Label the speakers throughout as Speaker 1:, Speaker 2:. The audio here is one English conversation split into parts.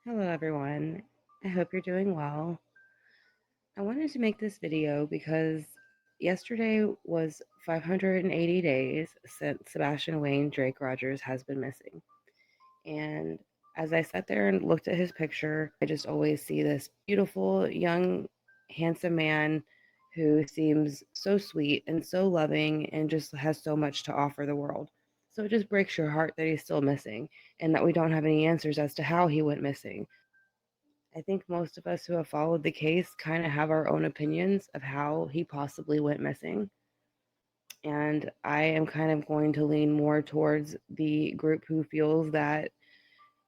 Speaker 1: Hello, everyone. I hope you're doing well. I wanted to make this video because yesterday was 580 days since Sebastian Wayne Drake Rogers has been missing. And as I sat there and looked at his picture, I just always see this beautiful, young, handsome man who seems so sweet and so loving and just has so much to offer the world. So it just breaks your heart that he's still missing and that we don't have any answers as to how he went missing. I think most of us who have followed the case kind of have our own opinions of how he possibly went missing. And I am kind of going to lean more towards the group who feels that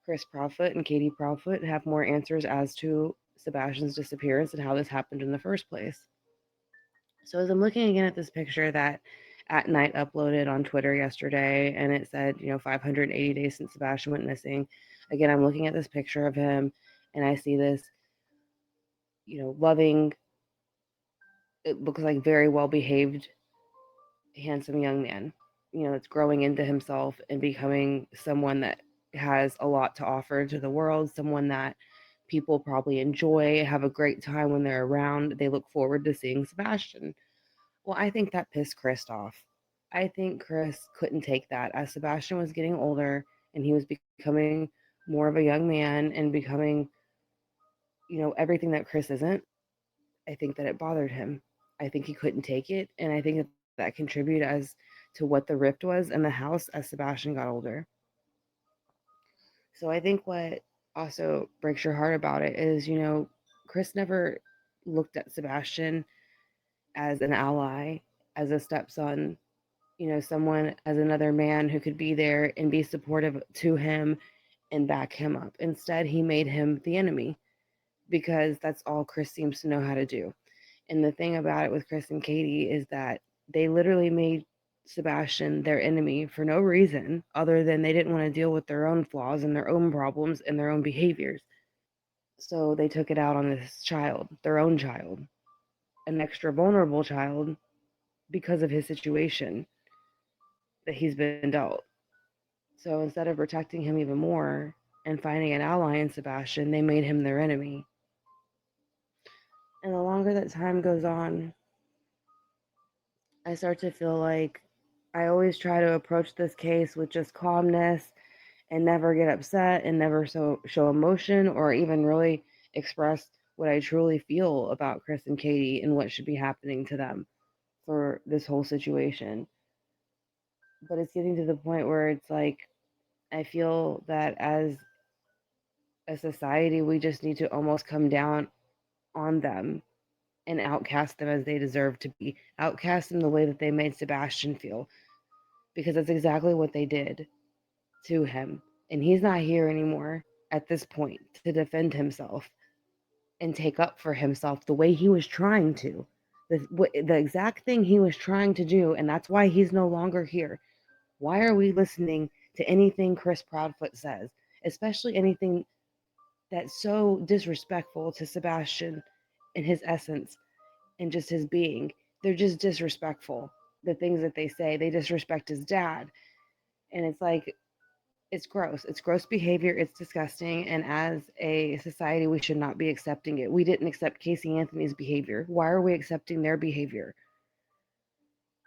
Speaker 1: Chris Proudfoot and Katie Proudfoot have more answers as to Sebastian's disappearance and how this happened in the first place. So as I'm looking again at this picture that At Night uploaded on Twitter yesterday, and it said, 580 days since Sebastian went missing. Again, I'm looking at this picture of him, and I see this, loving, it looks like very well behaved, handsome young man, that's growing into himself and becoming someone that has a lot to offer to the world, someone that people probably enjoy, have a great time when they're around. They look forward to seeing Sebastian. Well, I think that pissed Chris off. I think Chris couldn't take that as Sebastian was getting older and he was becoming more of a young man and becoming, everything that Chris isn't. I think that it bothered him. I think he couldn't take it, and I think that contributed as to what the rift was in the house as Sebastian got older. So I think what also breaks your heart about it is, Chris never looked at Sebastian as an ally, as a stepson, someone as another man who could be there and be supportive to him and back him up. Instead, he made him the enemy because that's all Chris seems to know how to do. And the thing about it with Chris and Katie is that they literally made Sebastian their enemy for no reason other than they didn't want to deal with their own flaws and their own problems and their own behaviors. So they took it out on this child, their own child, an extra vulnerable child because of his situation that he's been dealt. So instead of protecting him even more and finding an ally in Sebastian, they made him their enemy. And the longer that time goes on, I start to feel like I always try to approach this case with just calmness and never get upset and never show emotion or even really express what I truly feel about Chris and Katie and what should be happening to them for this whole situation. But it's getting to the point where it's like I feel that as a society, we just need to almost come down on them and outcast them as they deserve to be. Outcast them the way that they made Sebastian feel, because that's exactly what they did to him. And he's not here anymore at this point to defend himself and take up for himself the way he was trying to. The exact thing he was trying to do, and that's why he's no longer here. Why are we listening to anything Chris Proudfoot says, especially anything that's so disrespectful to Sebastian in his essence and just his being? They're just disrespectful. The things that they say, they disrespect his dad. And it's like, it's gross. It's gross behavior. It's disgusting. And as a society, we should not be accepting it. We didn't accept Casey Anthony's behavior. Why are we accepting their behavior?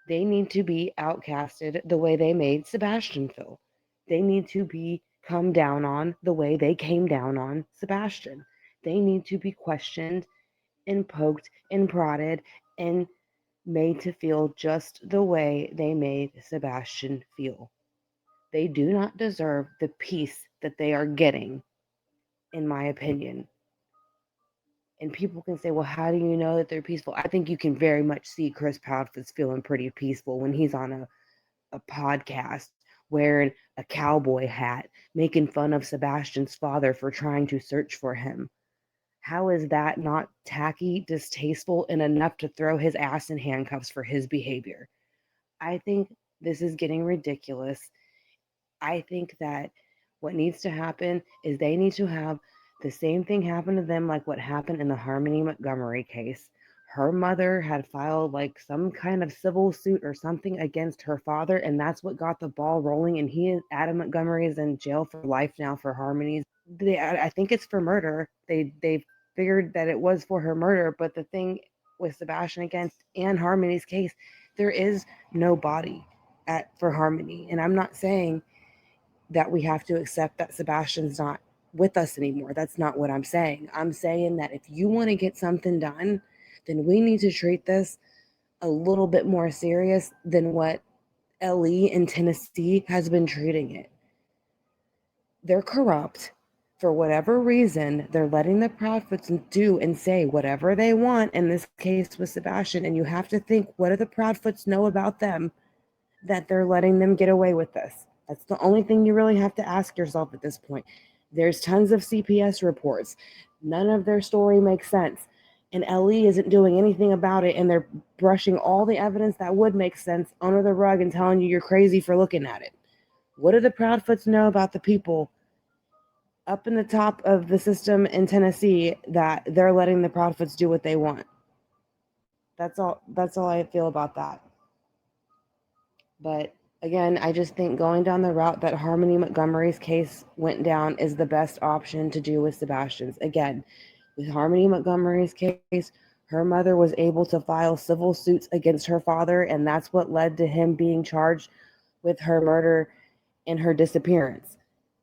Speaker 1: They need to be outcasted the way they made Sebastian feel. They need to be come down on the way they came down on Sebastian. They need to be questioned and poked and prodded and made to feel just the way they made Sebastian feel. They do not deserve the peace that they are getting, in my opinion. And people can say, well, how do you know that they're peaceful? I think you can very much see Chris Proudfoot's feeling pretty peaceful when he's on a podcast wearing a cowboy hat, making fun of Sebastian's father for trying to search for him. How is that not tacky, distasteful, and enough to throw his ass in handcuffs for his behavior? I think this is getting ridiculous. I think that what needs to happen is they need to have the same thing happen to them like what happened in the Harmony Montgomery case. Her mother had filed like some kind of civil suit or something against her father, and that's what got the ball rolling. And Adam Montgomery is in jail for life now for Harmony's I think it's for murder. They figured that it was for her murder, but the thing with Sebastian against and Harmony's case, there is no body for Harmony, and I'm not saying that we have to accept that Sebastian's not with us anymore. That's not what I'm saying. I'm saying that if you want to get something done, then we need to treat this a little bit more serious than what LE in Tennessee has been treating it. They're corrupt. For whatever reason, they're letting the Proudfoots do and say whatever they want, in this case with Sebastian. And you have to think, what do the Proudfoots know about them that they're letting them get away with this? That's the only thing you really have to ask yourself at this point. There's tons of CPS reports. None of their story makes sense. And LE isn't doing anything about it, and they're brushing all the evidence that would make sense under the rug and telling you you're crazy for looking at it. What do the Proudfoots know about the people up in the top of the system in Tennessee that they're letting the Proudfoots do what they want? That's all I feel about that. But again, I just think going down the route that Harmony Montgomery's case went down is the best option to do with Sebastian's. Again, with Harmony Montgomery's case, her mother was able to file civil suits against her father, and that's what led to him being charged with her murder and her disappearance.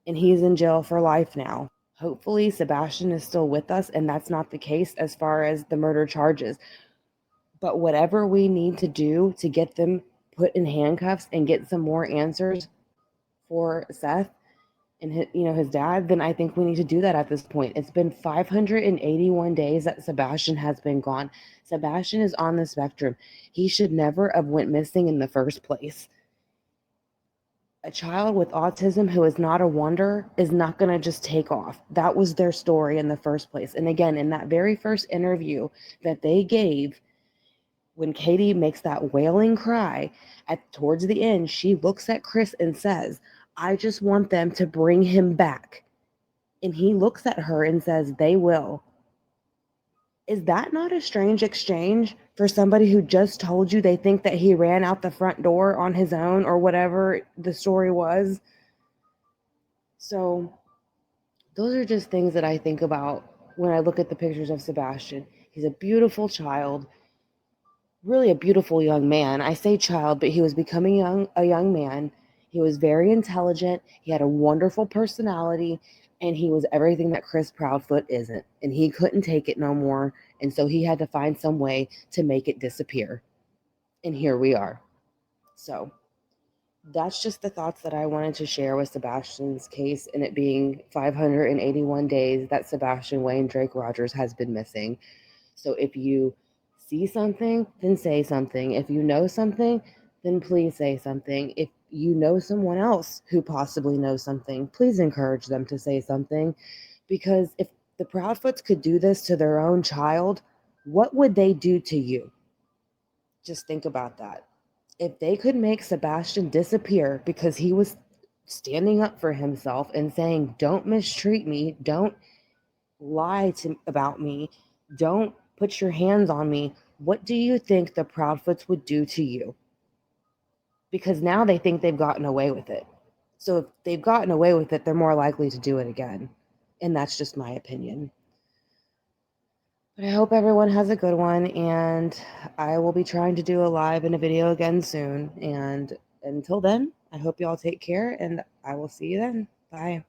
Speaker 1: And he's in jail for life now. Hopefully, Sebastian is still with us, and that's not the case as far as the murder charges. But whatever we need to do to get them put in handcuffs and get some more answers for Seth and his dad, then I think we need to do that at this point. It's been 581 days that Sebastian has been gone. Sebastian is on the spectrum. He should never have went missing in the first place. A child with autism who is not a wonder is not going to just take off. That was their story in the first place. And again, in that very first interview that they gave, when Katie makes that wailing cry towards the end, she looks at Chris and says, I just want them to bring him back. And he looks at her and says, they will. Is that not a strange exchange for somebody who just told you they think that he ran out the front door on his own or whatever the story was? So those are just things that I think about when I look at the pictures of Sebastian. He's a beautiful child, really a beautiful young man. I say child, but he was becoming a young man. He was very intelligent. He had a wonderful personality, and he was everything that Chris Proudfoot isn't. And he couldn't take it no more, and so he had to find some way to make it disappear. And here we are. So that's just the thoughts that I wanted to share with Sebastian's case, and it being 581 days that Sebastian Wayne Drake Rogers has been missing. So if you see something, then say something. If you know something, then please say something. If you know someone else who possibly knows something, please encourage them to say something. Because if the Proudfoots could do this to their own child, what would they do to you? Just think about that. If they could make Sebastian disappear because he was standing up for himself and saying, don't mistreat me, don't lie about me, don't put your hands on me, what do you think the Proudfoots would do to you? Because now they think they've gotten away with it. So if they've gotten away with it, they're more likely to do it again. And that's just my opinion. But I hope everyone has a good one, and I will be trying to do a live and a video again soon. And until then, I hope you all take care, and I will see you then. Bye.